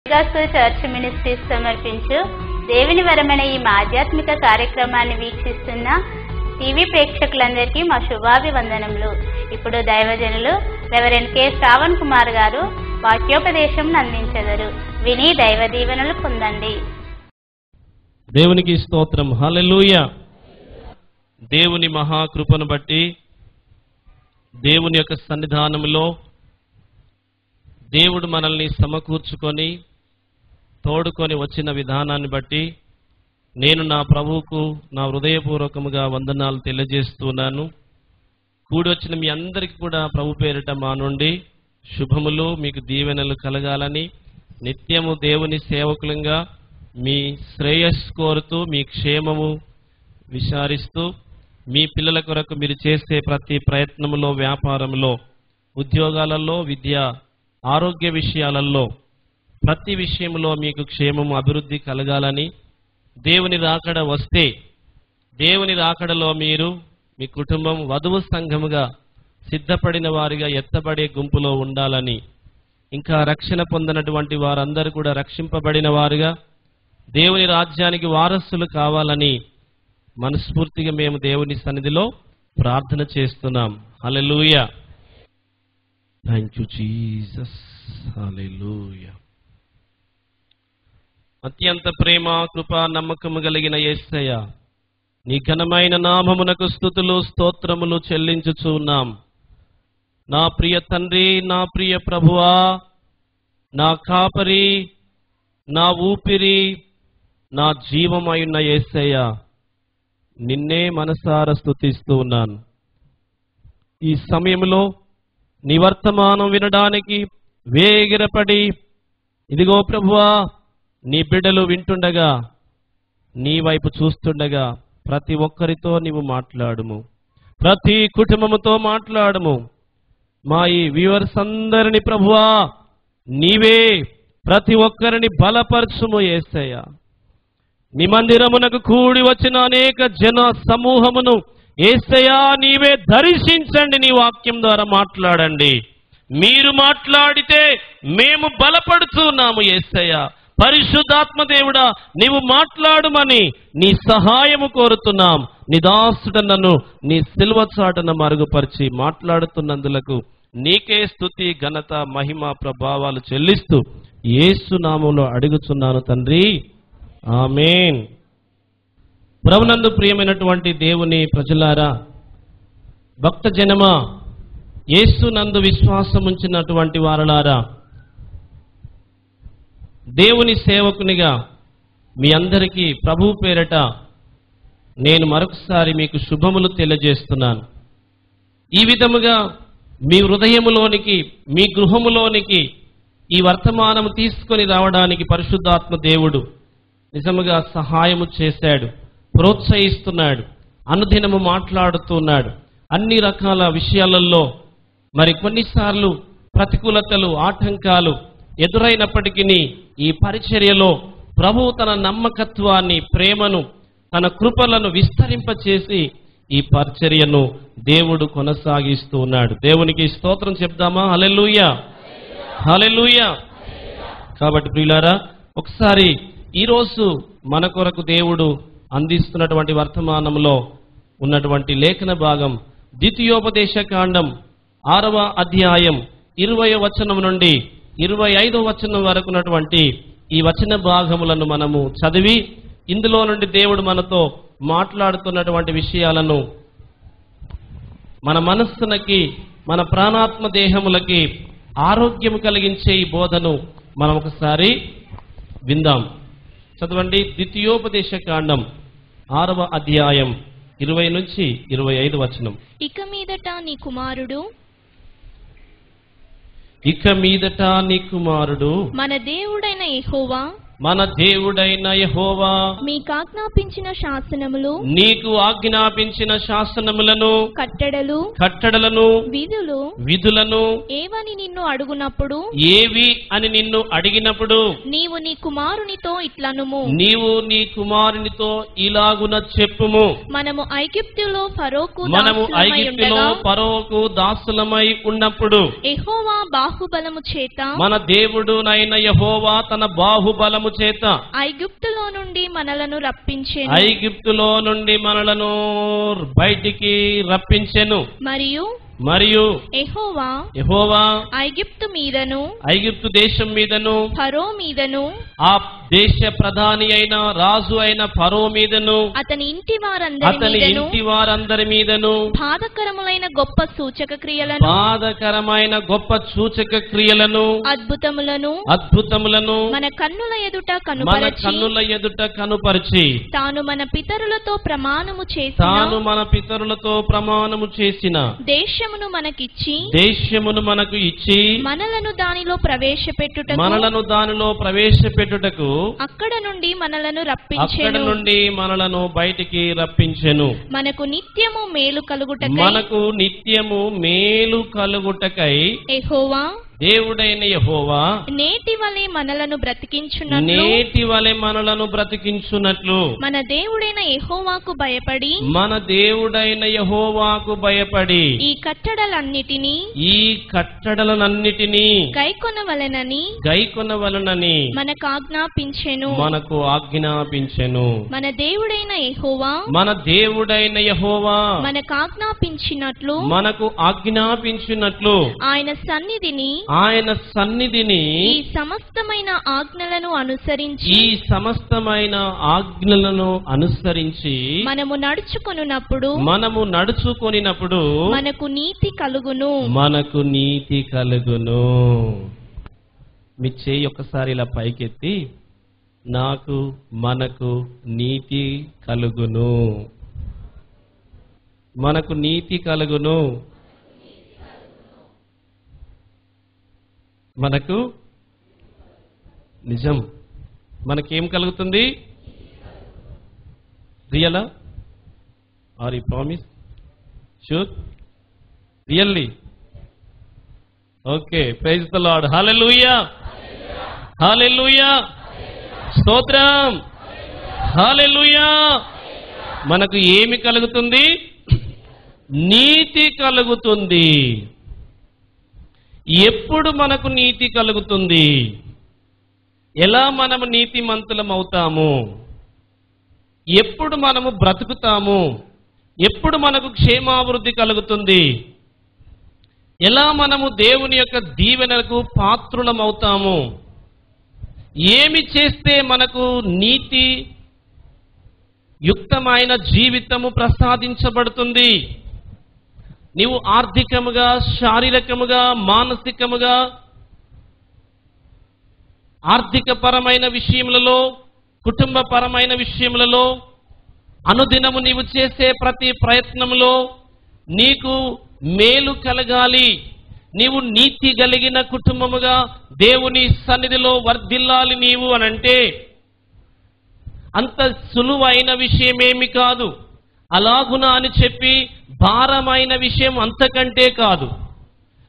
Church ministries సమర్పించు దేవుని వరమైన ఈ ఆధ్యాత్మిక కార్యక్రమాన్ని వీక్షిస్తున్న టీవీ ప్రేక్షకులందరికీ మా శుభాభివందనములు. ఇప్పుడు దైవజనులు రెవరెండ్ కె శ్రావణ్ కుమార్ గారు వాక్యోపదేశం అందించెదరు. విని దైవ దీవెనలు పొందండి. దేవునికి స్తోత్రం. హల్లెలూయా. దేవుని మహాకృపను బట్టి దేవుని యొక్క సన్నిధానంలో దేవుడు మనల్ని సమకూర్చుకొని తోడుకొని వచ్చిన విధానాన్ని బట్టి నేను నా ప్రభువుకు నా హృదయపూర్వకముగా వందనాలు తెలియజేస్తున్నాను. కూడి వచ్చిన మీ అందరికీ కూడా ప్రభు పేరిట మా నుండి శుభములు, మీకు దీవెనలు కలగాలని, నిత్యము దేవుని సేవకులంగా మీ శ్రేయస్సు కోరుతూ, మీ క్షేమము విచారిస్తూ, మీ పిల్లల కొరకు మీరు చేసే ప్రతి ప్రయత్నములో, వ్యాపారంలో, ఉద్యోగాలలో, విద్య, ఆరోగ్య విషయాలలో, ప్రతి విషయంలో మీకు క్షేమము, అభివృద్ధి కలగాలని, దేవుని రాకడ వస్తే దేవుని రాకడలో మీరు మీ కుటుంబం వధువు సంఘముగా సిద్ధపడిన వారిగా ఎత్తబడే గుంపులో ఉండాలని, ఇంకా రక్షణ పొందినటువంటి వారందరూ కూడా రక్షింపబడిన వారుగా దేవుని రాజ్యానికి వారసులు కావాలని మనస్ఫూర్తిగా మేము దేవుని సన్నిధిలో ప్రార్థన చేస్తున్నాం. Hallelujah. Thank you Jesus. Hallelujah. అత్యంత ప్రేమ, కృప, నమ్మకము కలిగిన యేసయ్య, నీ ఘనమైన నామమునకు స్తుతులు, స్తోత్రములు చెల్లించుచున్నాం. నా ప్రియ తండ్రి, నా ప్రియ ప్రభువా, నా కాపరి, నా ఊపిరి, నా జీవమైన యేసయ్య, నిన్నే మనసారా స్తుతిస్తూ ఉన్నాను. ఈ సమయంలో నీ వర్తమానం వినడానికి వేగిరపడి, ఇదిగో ప్రభువా, నీ బిడ్డలు వింటుండగా, నీ వైపు చూస్తుండగా ప్రతి ఒక్కరితో నీవు మాట్లాడుము, ప్రతి కుటుంబముతో మాట్లాడుము. మా ఈ వ్యూవర్స్ అందరిని ప్రభువా నీవే ప్రతి ఒక్కరిని బలపరచుము యేసయ్య. నీ మందిరమునకు కూడి వచ్చిన అనేక జన సమూహమును యేసయ్య నీవే దర్శించండి. నీ వాక్యం ద్వారా మాట్లాడండి. మీరు మాట్లాడితే మేము బలపడుతున్నాము యేసయ్య. పరిశుద్ధాత్మ దేవుడా, నీవు మాట్లాడుమని నీ సహాయము కోరుతున్నాం. నీ దాసుడ నన్ను నీ సిలువ చాటున మరుగుపరిచి మాట్లాడుతున్నందులకు నీకే స్తుతి, ఘనత, మహిమ, ప్రభావాలు చెల్లిస్తూ యేసు నామములో అడుగుచున్నాను తండ్రి, ఆమేన్. ప్రభునందు ప్రియమైనటువంటి దేవుని ప్రజలారా, భక్త జనమా, యేసు నందు విశ్వాసం ఉంచినటువంటి వారలారా, దేవుని సేవకునిగా మీ అందరికీ ప్రభు పేరట నేను మరొకసారి మీకు శుభములు తెలియజేస్తున్నాను. ఈ విధముగా మీ హృదయములోనికి, మీ గృహములోనికి ఈ వర్తమానము తీసుకొని రావడానికి పరిశుద్ధాత్మ దేవుడు నిజముగా సహాయము చేశాడు, ప్రోత్సహిస్తున్నాడు, అనుదినము మాట్లాడుతున్నాడు. అన్ని రకాల విషయాలలో మరి కొన్నిసార్లు ప్రతికూలతలు, ఆటంకాలు ఎదురైనప్పటికీ ఈ పరిచర్యలో ప్రభువు తన నమ్మకత్వాన్ని, ప్రేమను, తన కృపలను విస్తరింపచేసి ఈ పరిచర్యను దేవుడు కొనసాగిస్తూ ఉన్నాడు. దేవునికి స్తోత్రం చెప్దామా? హల్లెలూయా, హల్లెలూయా. కాబట్టి ప్రియులారా, ఒకసారి ఈరోజు మన కొరకు దేవుడు అందిస్తున్నటువంటి వర్తమానంలో ఉన్నటువంటి లేఖన భాగం ద్వితీయోపదేశ కాండం 6వ అధ్యాయం 20వ వచనం నుండి 25వ వచనం వరకు ఉన్నటువంటి ఈ వచన భాగములను మనము చదివి, ఇందులో నుండి దేవుడు మనతో మాట్లాడుతున్నటువంటి విషయాలను మన మనస్సునకి, మన ప్రాణాత్మ దేహములకి ఆరోగ్యం కలిగించే ఈ బోధను మనం ఒకసారి విందాం. చదవండి. ద్వితీయోపదేశ కాండం 6వ అధ్యాయం 20 నుంచి 25 వచనం. ఇక మీదట నీ కుమారుడు మన దేవుడైన మన దేవుడైన యెహోవా మీకాజ్ఞాపించిన శాసనములు నీకు ఆజ్ఞాపించిన శాసనములను కట్టడలను విధులను ఏవని నిన్ను అడుగునప్పుడు ఏవి అని నిన్ను అడిగినప్పుడు నీవు నీ కుమారునితో ఇట్లనుము ఇలాగున చెప్పుము. మనము ఐగుప్తులో ఫరోకు దాసులమై ఉన్నప్పుడు యెహోవా బాహుబలము చేత మన దేవుడునైన యెహోవా తన బాహుబలము చేత ఐగుప్తులో నుండి మనలను బయటికి రప్పించెను. మరియు యెహోవా ఐగుప్తు దేశం మీదను ఫరో మీదను ఆ దేశ ప్రధాని అయిన రాజు అయిన ఫరో మీదను అతని ఇంటి వారందరి మీదను బాధకరమైన గొప్ప సూచక క్రియలను అద్భుతములను మన కన్నుల ఎదుట కనుపరిచి తాను మన పితరులతో ప్రమాణము చేసిన దేశమును మనకు ఇచ్చి మనలను దానిలో ప్రవేశపెట్టుటకు అక్కడ నుండి మనలను బయటికి రప్పించెను. మనకు నిత్యము మేలు కలుగుటకై యెహోవా దేవుడైన యెహోవా నేటి వలె మనలను బ్రతికించున్నట్లు మన దేవుడైన యెహోవాకు భయపడి ఈ కట్టడలన్నిటినీ గైకొనవలెనని మనకు ఆజ్ఞాపించెను. మన దేవుడైన యెహోవా మనకు ఆజ్ఞాపించినట్లు ఆయన సన్నిధిని ఈ సమస్తమైన ఆజ్ఞలను అనుసరించి మనము నడుచుకొనినప్పుడు మనకు నీతి కలుగును. మీ చేయి ఒక్కసారి ఇలా పైకెత్తి మనకు నీతి కలుగును. మనకు నీతి కలుగును. మనకు నిజం మనకేం కలుగుతుంది? రియలా? Are you promise? Sure? Really? Okay, praise the Lord. Hallelujah, hallelujah, స్తోత్రం, హల్లెలూయా. మనకు ఏమి కలుగుతుంది? నీతి కలుగుతుంది. ఎప్పుడు మనకు నీతి కలుగుతుంది? ఎలా మనము నీతిమంతులం అవుతాము? ఎప్పుడు మనము బ్రతుకుతాము? ఎప్పుడు మనకు క్షేమాభివృద్ధి కలుగుతుంది? ఎలా మనము దేవుని యొక్క దీవెనలకు పాత్రులం అవుతాము? ఏమి చేస్తే మనకు నీతి యుక్తమైన జీవితము ప్రసాదించబడుతుంది? నీవు ఆర్థికముగా, శారీరకముగా, మానసికముగా, ఆర్థికపరమైన విషయములలో, కుటుంబపరమైన విషయములలో, అనుదినము నీవు చేసే ప్రతి ప్రయత్నములో నీకు మేలు కలగాలి. నీవు నీతి కలిగిన కుటుంబముగా దేవుని సన్నిధిలో వర్ధిల్లాలి నీవు అనంటే అంత సులువైన విషయమేమి కాదు. అలాగునా అని చెప్పి భారమైన విషయం అంతకంటే కాదు.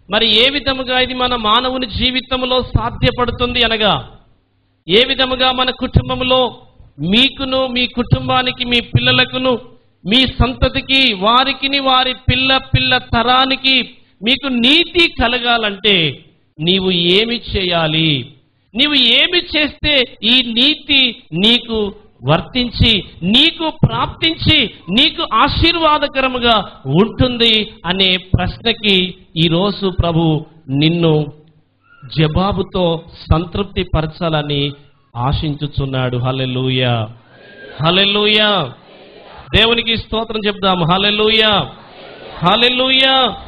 మరి ఏ విధముగా ఇది మన మానవుని జీవితంలో సాధ్యపడుతుంది అనగా, ఏ విధముగా మన కుటుంబంలో మీకును, మీ కుటుంబానికి, మీ పిల్లలకును, మీ సంతతికి, వారికిని, వారి పిల్ల తరానికి మీకు నీతి కలగాలంటే నీవు ఏమి చేయాలి? నీవు ఏమి చేస్తే ఈ నీతి నీకు వర్తించి, నీకు ప్రాప్తించి, నీకు ఆశీర్వాదకరముగా ఉంటుంది అనే ప్రశ్నకి ఈరోజు ప్రభు నిన్ను జవాబుతో సంతృప్తి పరచాలని ఆశించుచున్నాడు. హల్లెలూయా, హల్లెలూయా. దేవునికి స్తోత్రం చెప్దాం. హల్లెలూయా, హల్లెలూయా.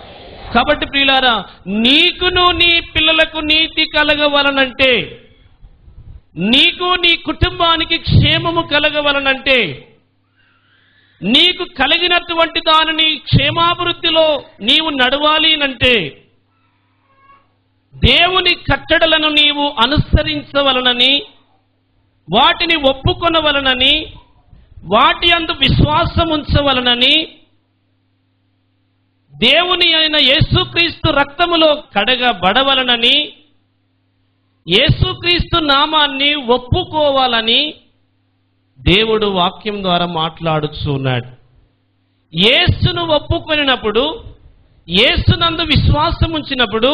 కాబట్టి ప్రియులారా, నీకును నీ పిల్లలకు నీతి కలగవలనంటే, నీకు నీ కుటుంబానికి క్షేమము కలగవలనంటే, నీకు కలిగినటువంటి దానిని క్షేమాభివృద్ధిలో నీవు నడవాలి అంటే దేవుని కట్టడలను నీవు అనుసరించవలనని వాటిని ఒప్పుకొనవలనని, వాటి యందు విశ్వాసం ఉంచవలనని, దేవుని అయిన యేసుక్రీస్తు రక్తములో కడగబడవలనని, యేసుక్రీస్తు నామాన్ని ఒప్పుకోవాలని దేవుడు వాక్యం ద్వారా మాట్లాడుచున్నాడు. యేసును ఒప్పుకొనినప్పుడు, యేసునందు విశ్వాసం ఉంచినప్పుడు,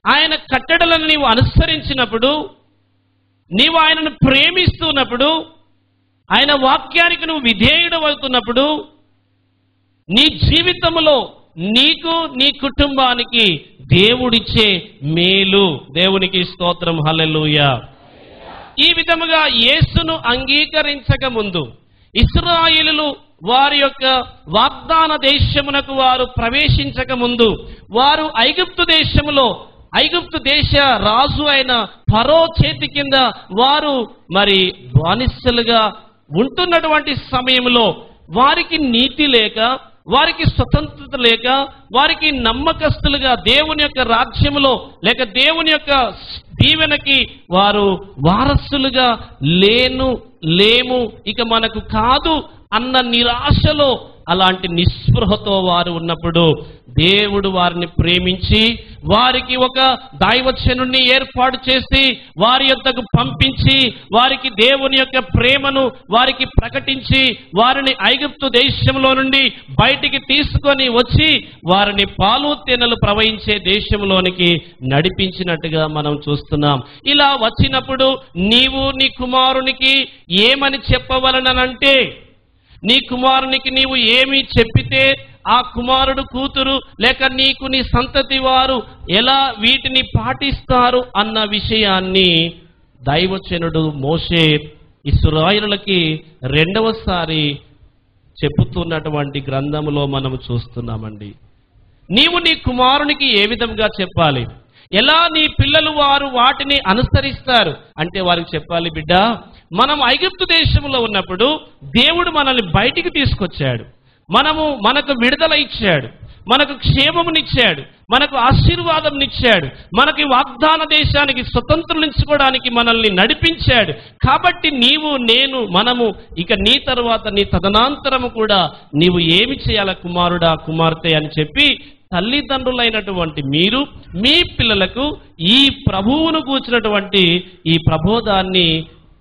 ఆయన కట్టడలను నీవు అనుసరించినప్పుడు, నీవు ఆయనను ప్రేమిస్తున్నప్పుడు, ఆయన వాక్యానికి నువ్వు విధేయుడవుతున్నప్పుడు, నీ జీవితంలో నీకు నీ కుటుంబానికి దేవుడిచ్చే మేలు. దేవునికి స్తోత్రం, హల్లెలూయా. ఈ విధముగా యేసును అంగీకరించక ముందు ఇశ్రాయేలులు వారి యొక్క వాగ్దాన దేశమునకు వారు ప్రవేశించక ముందు, వారు ఐగుప్తు దేశ రాజు అయిన ఫరో చేతి కింద వారు మరి బానిసలుగా ఉంటున్నటువంటి సమయంలో వారికి నీతి లేక, వారికి స్వతంత్రత లేక, వారికి నమ్మకస్తులుగా దేవుని యొక్క రాజ్యములో లేక దేవుని యొక్క దీవెనకి వారు వారసులుగా లేము, ఇక మనకు కాదు అన్న నిరాశలో, అలాంటి నిస్పృహతో వారు ఉన్నప్పుడు దేవుడు వారిని ప్రేమించి వారికి ఒక దైవజనుణ్ణి ఏర్పాటు చేసి వారి యొద్దకు పంపించి వారికి దేవుని యొక్క ప్రేమను వారికి ప్రకటించి వారిని ఐగుప్తు దేశంలో నుండి బయటికి తీసుకొని వచ్చి వారిని పాలు తేనెలు ప్రవహించే దేశంలోనికి నడిపించినట్టుగా మనం చూస్తున్నాం. ఇలా వచ్చినప్పుడు నీవు నీ కుమారునికి ఏమని చెప్పవలనంటే, నీ కుమారునికి నీవు ఏమి చెప్పితే ఆ కుమారుడు కూతురు లేక నీకు నీ సంతతి వారు ఎలా వీటిని పాటిస్తారు అన్న విషయాన్ని దైవజనుడు మోషే ఇశ్రాయేలులకి రెండవసారి చెప్పుతున్నటువంటి గ్రంథములో మనం చూస్తున్నామండి. నీవు నీ కుమారునికి ఏ విధంగా చెప్పాలి, ఎలా నీ పిల్లలు వారు వాటిని అనుసరిస్తారు అంటే వారికి చెప్పాలి, బిడ్డ, మనం ఐగుప్తు దేశంలో ఉన్నప్పుడు దేవుడు మనల్ని బయటికి తీసుకొచ్చాడు, మనకు విడుదల ఇచ్చాడు, మనకు క్షేమమునిచ్చాడు, మనకు ఆశీర్వాదంనిచ్చాడు, మనకి వాగ్దాన దేశానికి స్వతంత్రులించుకోవడానికి మనల్ని నడిపించాడు. కాబట్టి నీవు మనము ఇక నీ తర్వాత నీ తదనంతరము కూడా నీవు ఏమి చేయాల కుమారుడా కుమార్తె అని చెప్పి తల్లిదండ్రులైనటువంటి మీరు మీ పిల్లలకు ఈ ప్రభువును గూర్చినటువంటి ఈ ప్రబోధాన్ని,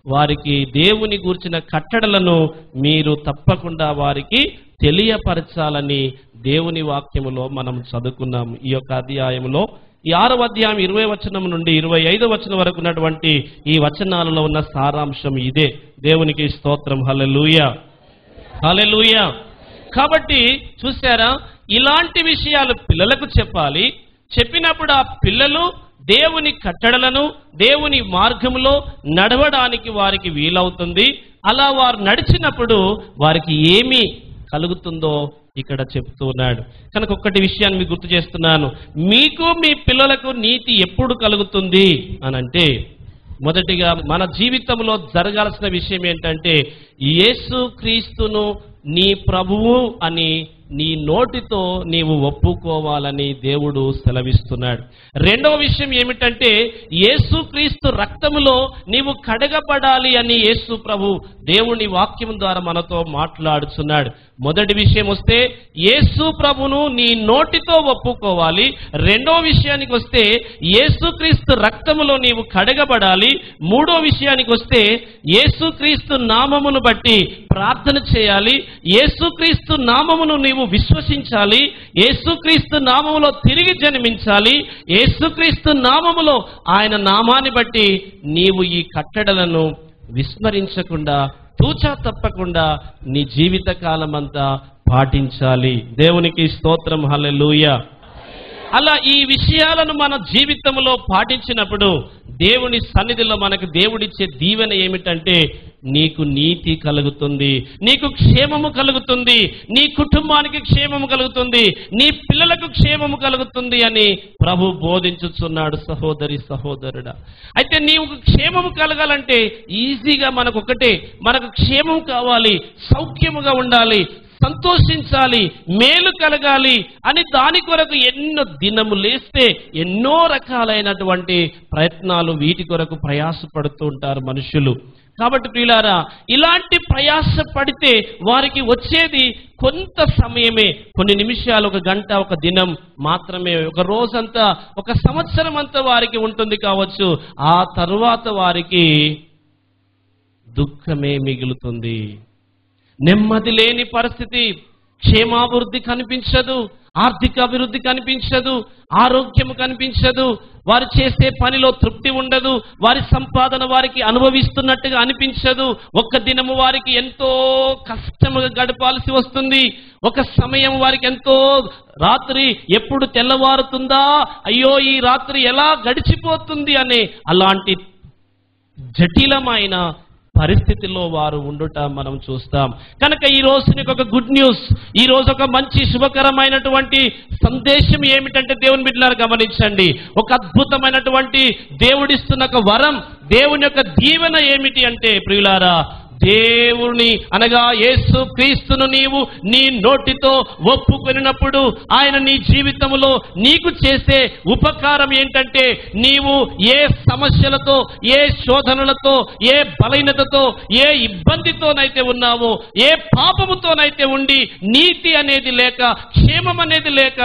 వారికి దేవుని గూర్చిన కట్టడలను మీరు తప్పకుండా వారికి తెలియపరచాలని దేవుని వాక్యములో మనం చదువుకున్నాం. ఈ యొక్క అధ్యాయంలో ఈ 6వ అధ్యాయం 20వ వచనం నుండి 25వ వచనం వరకు ఉన్నటువంటి ఈ వచనాలలో ఉన్న సారాంశం ఇదే. దేవునికి స్తోత్రం, హల్లెలూయా, హల్లెలూయా. కాబట్టి చూసారా, ఇలాంటి విషయాలు పిల్లలకు చెప్పాలి. చెప్పినప్పుడు ఆ పిల్లలు దేవుని కట్టడలను దేవుని మార్గంలో నడవడానికి వారికి వీలవుతుంది. అలా వారు నడిచినప్పుడు వారికి ఏమి కలుగుతుందో ఇక్కడ చెప్తూ ఉన్నాడు. కనుక ఒక్కటి విషయాన్ని మీకు గుర్తు చేస్తున్నాను, మీకు మీ పిల్లలకు నీతి ఎప్పుడు కలుగుతుంది అనంటే, మొదటిగా మన జీవితంలో జరగాల్సిన విషయం ఏంటంటే యేసు క్రీస్తును నీ ప్రభువు అని నీ నోటితో నీవు ఒప్పుకోవాలని దేవుడు సెలవిస్తున్నాడు. రెండవ విషయం ఏమిటంటే యేసుక్రీస్తు రక్తములో నీవు కడగబడాలి అని యేసు ప్రభు దేవుని వాక్యం ద్వారా మనతో మాట్లాడుతున్నాడు. మొదటి విషయం వస్తే యేసు ప్రభును నీ నోటితో ఒప్పుకోవాలి. రెండో విషయానికి వస్తే యేసుక్రీస్తు రక్తములో నీవు కడగబడాలి. మూడో విషయానికి వస్తే యేసుక్రీస్తు నామమును బట్టి ప్రార్థన చేయాలి. యేసుక్రీస్తు నామమును నీవు విశ్వసించాలి. యేసుక్రీస్తు నామములో తిరిగి జన్మించాలి. యేసుక్రీస్తు నామములో ఆయన నామాన్ని బట్టి నీవు ఈ కట్టడలను విస్మరించకుండా తూచా తప్పకుండా నీ జీవిత కాలమంతా పాటించాలి. దేవునికి స్తోత్రం, హల్లెలూయా. అలా ఈ విషయాలను మన జీవితంలో పాటించినప్పుడు దేవుని సన్నిధిలో మనకు దేవుడిచ్చే దీవెన ఏమిటంటే నీకు నీతి కలుగుతుంది, నీకు క్షేమము కలుగుతుంది, నీ కుటుంబానికి క్షేమము కలుగుతుంది, నీ పిల్లలకు క్షేమము కలుగుతుంది అని ప్రభు బోధించుచున్నాడు. సహోదరి సహోదరుడా, అయితే నీవు క్షేమము కలగాలంటే ఈజీగా మనకు క్షేమం కావాలి, సౌఖ్యముగా ఉండాలి, సంతోషించాలి, మేలు కలగాలి అని దాని కొరకు ఎన్నో దినము లేస్తే ఎన్నో రకాలైనటువంటి ప్రయత్నాలు వీటి కొరకు ప్రయాసపడుతూ ఉంటారు మనుషులు. కాబట్టి ప్రియులారా, ఇలాంటి ప్రయాస పడితే వారికి వచ్చేది కొంత సమయమే, కొన్ని నిమిషాలు, ఒక గంట, ఒక దినం మాత్రమే, ఒక రోజంతా, ఒక సంవత్సరం అంతా వారికి ఉంటుంది కావచ్చు. ఆ తరువాత వారికి దుఃఖమే మిగులుతుంది, నెమ్మది లేని పరిస్థితి, క్షేమాభివృద్ధి కనిపించదు, ఆర్థిక అభివృద్ధి కనిపించదు, ఆరోగ్యం కనిపించదు, వారు చేసే పనిలో తృప్తి ఉండదు, వారి సంపాదన వారికి అనుభవిస్తున్నట్టుగా అనిపించదు. ఒక్క దినము వారికి ఎంతో కష్టముగా గడపాల్సి వస్తుంది, ఒక సమయం వారికి ఎంతో, రాత్రి ఎప్పుడు తెల్లవారుతుందా, అయ్యో ఈ రాత్రి ఎలా గడిచిపోతుంది అనే అలాంటి జటిలమైన పరిస్థితిలో వారు ఉండుట మనం చూస్తాం. కనుక ఈ రోజు నీకు ఒక గుడ్ న్యూస్, ఈ రోజు ఒక మంచి శుభకరమైనటువంటి సందేశం ఏమిటంటే, దేవుని బిడ్డలారా గమనించండి, ఒక అద్భుతమైనటువంటి దేవుడిస్తున్న ఒక వరం, దేవుని యొక్క దీవెన ఏమిటి అంటే ప్రియులారా, దేవుని అనగా యేసు క్రీస్తును నీవు నీ నోటితో ఒప్పుకొనినప్పుడు ఆయన నీ జీవితంలో నీకు చేసే ఉపకారం ఏంటంటే, నీవు ఏ సమస్యలతో, ఏ శోధనలతో, ఏ బలహీనతతో, ఏ ఇబ్బందితోనైతే ఉన్నావో, ఏ పాపముతోనైతే ఉండి నీతి అనేది లేక, క్షేమం అనేది లేక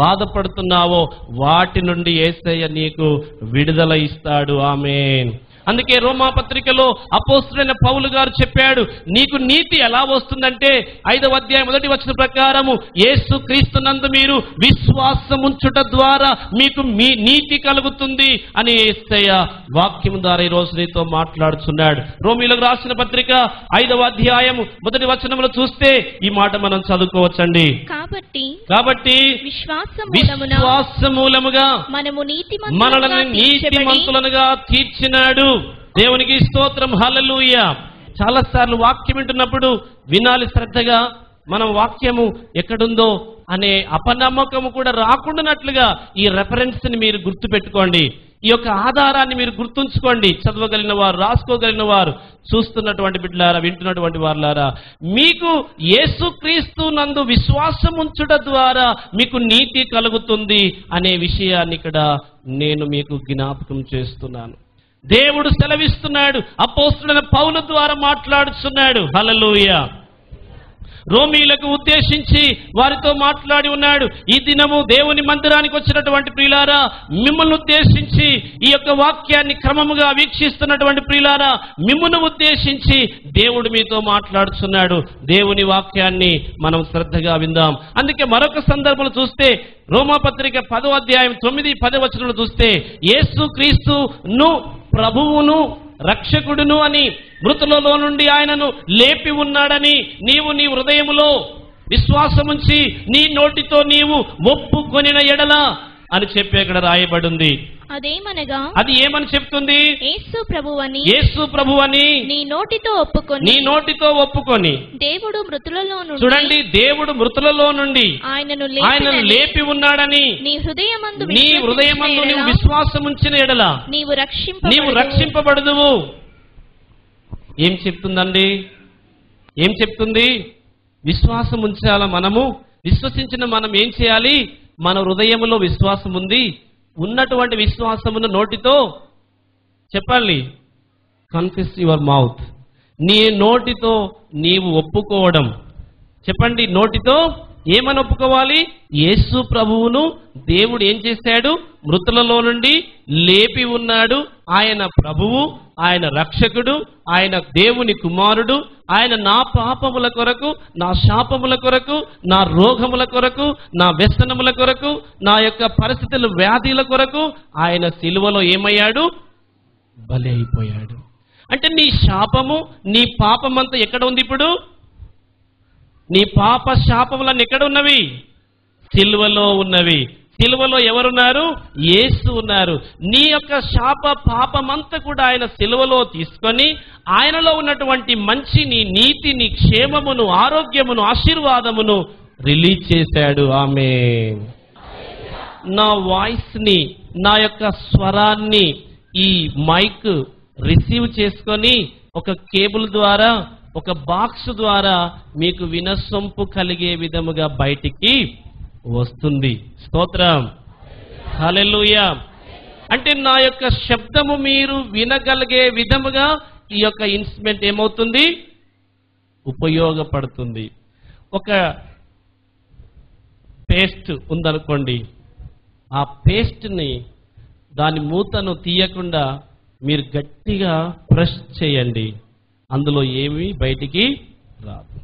బాధపడుతున్నావో, వాటి నుండి యేసయ్య నీకు విడుదల ఇస్తాడు. ఆమేన్. అందుకే రోమా పత్రికలో అపోస్తలుడైన పౌలు గారు చెప్పాడు, నీకు నీతి ఎలా వస్తుందంటే 5వ అధ్యాయం 1వ వచనం ప్రకారము, యేసు క్రీస్తునందు మీరు విశ్వాసం ఉంచుట ద్వారా మీకు మీ నీతి కలుగుతుంది అని యేసయ్య వాక్యం ద్వారా ఈ రోజు నీతో మాట్లాడుతున్నాడు. రోమీయులకు రాసిన పత్రిక 5వ అధ్యాయం 1వ వచనంలో చూస్తే ఈ మాట మనం చదువుకోవచ్చండి. కాబట్టి విశ్వాసమూలముగా మనల్ని నీతిమంతులనుగా తీర్చినాడు. దేవునికి స్తోత్రం, హల్లెలూయా. చాలా సార్లు వాక్యం వింటున్నప్పుడు వినాలి శ్రద్ధగా, మనం వాక్యము ఎక్కడుందో అనే అపనమ్మకము కూడా రాకుండానట్లుగా ఈ రెఫరెన్స్ ని మీరు గుర్తుపెట్టుకోండి, ఈ యొక్క ఆధారాన్ని మీరు గుర్తుంచుకోండి. చదవగలిగిన వారు, రాసుకోగలిగిన వారు, చూస్తున్నటువంటి బిడ్డలారా, వింటున్నటువంటి వారులారా, మీకు యేసుక్రీస్తు నందు విశ్వాసం ఉంచుట ద్వారా మీకు నీతి కలుగుతుంది అనే విషయాన్ని ఇక్కడ నేను మీకు జ్ఞాపకం చేస్తున్నాను. దేవుడు సెలవిస్తున్నాడు, అపోస్తలుడైన పౌలు ద్వారా మాట్లాడుతున్నాడు. హల్లెలూయా. రోమీయులకు ఉద్దేశించి వారితో మాట్లాడి ఉన్నాడు. ఈ దినము దేవుని మందిరానికి వచ్చినటువంటి ప్రియులారా, మిమ్మల్ని ఉద్దేశించి, ఈ యొక్క వాక్యాన్ని క్రమముగా వీక్షిస్తున్నటువంటి ప్రియులారా, మిమ్మల్ని ఉద్దేశించి దేవుడు మీతో మాట్లాడుతున్నాడు. దేవుని వాక్యాన్ని మనం శ్రద్ధగా విందాం. అందుకే మరొక సందర్భంలో చూస్తే, రోమాపత్రిక 10వ అధ్యాయం 9-10 వచనంలో చూస్తే, యేసు క్రీస్తును ప్రభువును రక్షకుడును అని, మృతులలో నుండి ఆయనను లేపి ఉన్నాడని నీవు నీ హృదయములో విశ్వాసముంచి నీ నోటితో నీవు ఒప్పుకొనిన ఎడల అని చెప్పి అక్కడ రాయబడింది. అది ఏమని చెప్తుంది? యేసు ప్రభువని నీ నోటితో ఒప్పుకొని దేవుడు మృతులలో నుండి, చూడండి, దేవుడు మృతులలో నుండి ఆయనను లేపి ఉన్నాడని నీ హృదయమందు నీవు విశ్వాసముంచిన ఎడల నీవు రక్షింపబడుదువు. ఏం చెప్తుందండి? ఏం చెప్తుంది? విశ్వాసం ఉంచాల. మనము విశ్వసించిన మనం ఏం చేయాలి? మన హృదయంలో విశ్వాసం ఉంది, ఉన్నటువంటి విశ్వాసమును నోటితో చెప్పాలి. కన్ఫెస్ యువర్ మౌత్, నీ నోటితో నీవు ఒప్పుకోవడం. చెప్పండి, నోటితో ఏమని ఒప్పుకోవాలి? యేసు ప్రభువును దేవుడు ఏం చేశాడు? మృతులలో నుండి లేపి ఉన్నాడు. ఆయన ప్రభువు, ఆయన రక్షకుడు, ఆయన దేవుని కుమారుడు, ఆయన నా పాపముల కొరకు, నా శాపముల కొరకు, నా రోగముల కొరకు, నా వ్యసనముల కొరకు, నా యొక్క పరిస్థితుల వ్యాధుల కొరకు ఆయన సిలువలో ఏమయ్యాడు? బలి అయిపోయాడు. అంటే నీ శాపము, నీ పాపమంతా ఎక్కడ ఉంది? ఇప్పుడు నీ పాప శాపములన్నీ ఎక్కడ ఉన్నవి? సిలువలో ఉన్నవి. సిలువలో ఎవరున్నారు? యేసు ఉన్నారు. నీ యొక్క శాప పాపమంతా కూడా ఆయన సిలువలో తీసుకొని ఆయనలో ఉన్నటువంటి మంచి, నీ నీతి, నీ క్షేమమును, ఆరోగ్యమును, ఆశీర్వాదమును రిలీజ్ చేశాడు. ఆమేన్. నా వాయిస్ ని, నా యొక్క స్వరాన్ని ఈ మైక్ రిసీవ్ చేసుకొని ఒక కేబుల్ ద్వారా, ఒక బాక్స్ ద్వారా మీకు వినసొంపు కలిగే విధముగా బయటికి వస్తుంది. స్తోత్రం, హల్లెలూయా. అంటే నా యొక్క శబ్దము మీరు వినగలిగే విధముగా ఈ యొక్క ఇన్స్ట్రుమెంట్ ఏమవుతుంది? ఉపయోగపడుతుంది. ఒక పేస్ట్ ఉందనుకోండి, ఆ పేస్ట్ని దాని మూతను తీయకుండా మీరు గట్టిగా ప్రెస్ చేయండి, అందులో ఏమీ బయటికి రాదు.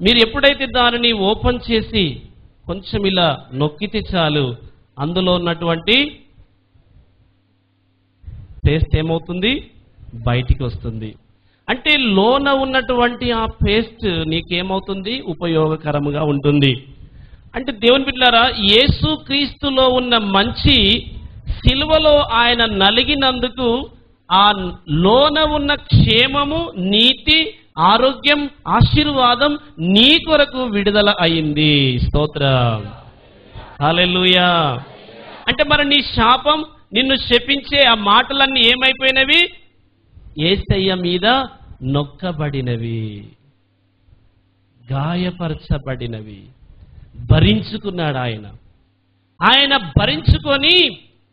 మీరు ఎప్పుడైతే దానిని ఓపెన్ చేసి కొంచెం ఇలా నొక్కితే చాలు, అందులో ఉన్నటువంటి పేస్ట్ ఏమవుతుంది? బయటికి వస్తుంది. అంటే లోన ఉన్నటువంటి ఆ పేస్ట్ నీకేమవుతుంది? ఉపయోగకరముగా ఉంటుంది. అంటే దేవుని బిడ్డలారా, యేసు క్రీస్తులో ఉన్న మంచి సిలువలో ఆయన నలిగినందుకు ఆ లోన ఉన్న క్షేమము, నీతి, ఆరోగ్యం, ఆశీర్వాదం నీ కొరకు విడుదల అయింది. స్తోత్రం, హల్లెలూయా. అంటే మరి నీ శాపం, నిన్ను శపించే ఆ మాటలన్నీ ఏమైపోయినవి? యేసయ్య మీద నొక్కబడినవి, గాయపరచబడినవి. భరించుకున్నాడు ఆయన. ఆయన భరించుకొని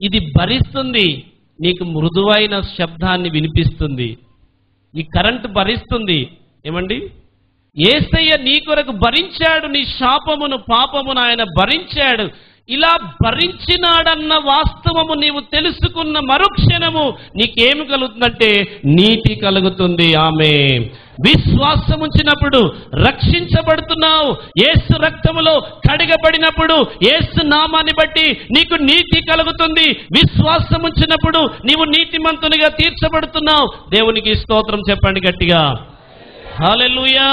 ఇది భరిస్తుంది, నీకు మృదువైన శబ్దాన్ని వినిపిస్తుంది. ఈ కరెంటు భరిస్తుంది. ఏమండి? యేసయ్య నీ కొరకు భరించాడు, నీ శాపమును, పాపమును ఆయన భరించాడు. ఇలా భరించినాడన్న వాస్తవము నీవు తెలుసుకున్న మరుక్షణము నీకేమి కలుగుతుందంటే నీతి కలుగుతుంది. ఆమేన్. విశ్వాసం ఉంచినప్పుడు రక్షించబడుతున్నావు. యేసు రక్తములో కడగబడినప్పుడు యేసు నామాన్ని బట్టి నీకు నీతి కలుగుతుంది. విశ్వాసం ఉంచినప్పుడు నీవు నీతిమంతునిగా తీర్చబడుతున్నావు. దేవునికి స్తోత్రం చెప్పండి గట్టిగా. హల్లెలూయా,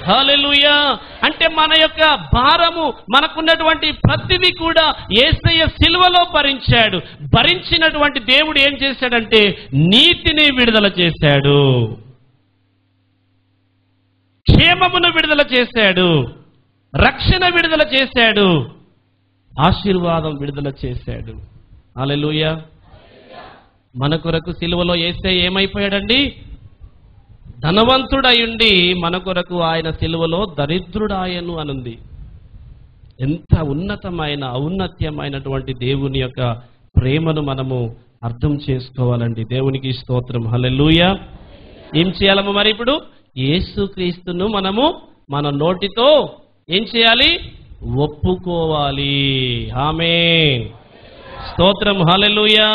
హల్లెలూయా. అంటే మన యొక్క భారము, మనకున్నటువంటి ప్రతిదీ కూడా యేసయ్య సిలువలో భరించాడు. భరించినటువంటి దేవుడు ఏం చేశాడంటే నీతిని విడుదల చేశాడు, క్షేమమును విడుదల చేశాడు, రక్షణ విడుదల చేశాడు, ఆశీర్వాదం విడుదల చేశాడు. హల్లెలూయా. మన కొరకు సిలువలో యేసయ్య ఏమైపోయాడండి? ధనవంతుడయుండి మన కొరకు ఆయన సిలువలో దరిద్రుడాయను అనుంది. ఎంత ఉన్నతమైన, ఔన్నత్యమైనటువంటి దేవుని యొక్క ప్రేమను మనము అర్థం చేసుకోవాలండి. దేవునికి స్తోత్రం, హల్లెలూయా. ఏం చేయాలము మరి? ఇప్పుడు యేసుక్రీస్తును మనము మన నోటితో ఏం చేయాలి? ఒప్పుకోవాలి. ఆమేన్. స్తోత్రం, హల్లెలూయా,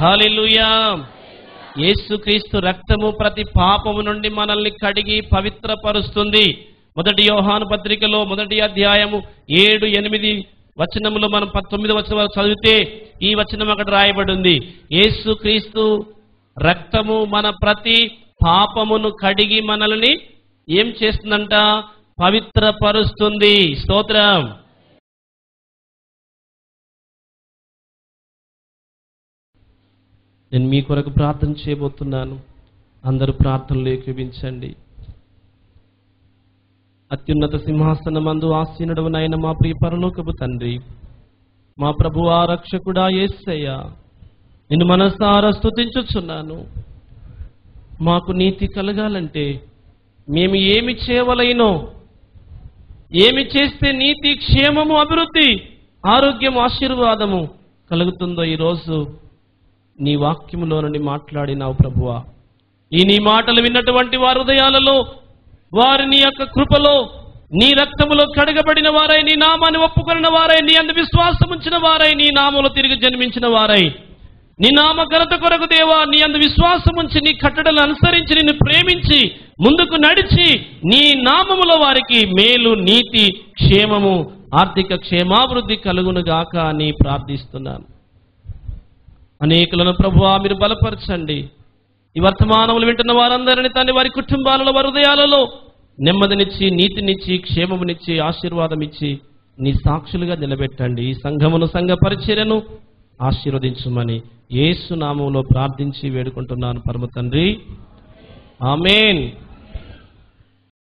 హల్లెలూయా. యేసుక్రీస్తు రక్తము ప్రతి పాపము నుండి మనల్ని కడిగి పవిత్రపరుస్తుంది. 1 యోహాను పత్రికలో 1వ అధ్యాయము 7, 8 వచనములో మనం 19వ వచనం చదివితే ఈ వచనం అక్కడ రాయబడి ఉంది. యేసుక్రీస్తు రక్తము మన ప్రతి పాపమును కడిగి మనల్ని ఏం చేస్తుందంట? పవిత్రపరుస్తుంది. స్తోత్రం. నేను మీ కొరకు ప్రార్థన చేయబోతున్నాను. అందరూ ప్రార్థనలు ఏకీభవించండి. అత్యున్నత సింహాసనమందు ఆసీనుడవైన మా ప్రియ పరలోకపు తండ్రి, మా ప్రభువా, రక్షకుడా యేసయ్య, నిన్ను మనసారా స్తుతించుచున్నాను. మాకు నీతి కలగాలంటే మేము ఏమి చేయవలెనో, ఏమి చేస్తే నీతి, క్షేమము, అభివృద్ధి, ఆరోగ్యం, ఆశీర్వాదము కలుగుతుందో ఈరోజు నీ వాక్యములో నుండి మాట్లాడినావు ప్రభువా. ఈ నీ మాటలు విన్నటువంటి వారి హృదయాలలో, వారి నీ యొక్క కృపలో, నీ రక్తములో కడగబడిన వారై, నీ నామాన్ని ఒప్పుకొనిన వారై, నీ అందు విశ్వాసం ఉంచిన వారై, నీ నామములో తిరిగి జన్మించిన వారై, నీ నామ ఘనత కొరకు దేవా నీ అందు విశ్వాసం ఉంచి, నీ కట్టడలు అనుసరించి, నిన్ను ప్రేమించి ముందుకు నడిచి, నీ నామములో వారికి మేలు, నీతి, క్షేమము, ఆర్థిక క్షేమాభివృద్ధి కలుగునుగాక అని ప్రార్థిస్తున్నాను. అనేకులను ప్రభువా మీరు బలపరచండి. ఈ వర్తమానములు వింటున్న వారందరినీ తండ్రి, వారి కుటుంబాలలో, వారి హృదయాలలో నెమ్మదినిచ్చి, నీతినిచ్చి, క్షేమమునిచ్చి, ఆశీర్వాదం ఇచ్చి నీ సాక్షులుగా నిలబెట్టండి. ఈ సంఘమును, సంఘ పరిచర్యను ఆశీర్వదించుమని యేసు నామములో ప్రార్థించి వేడుకుంటున్నాను పరమ తండ్రి. ఆమేన్.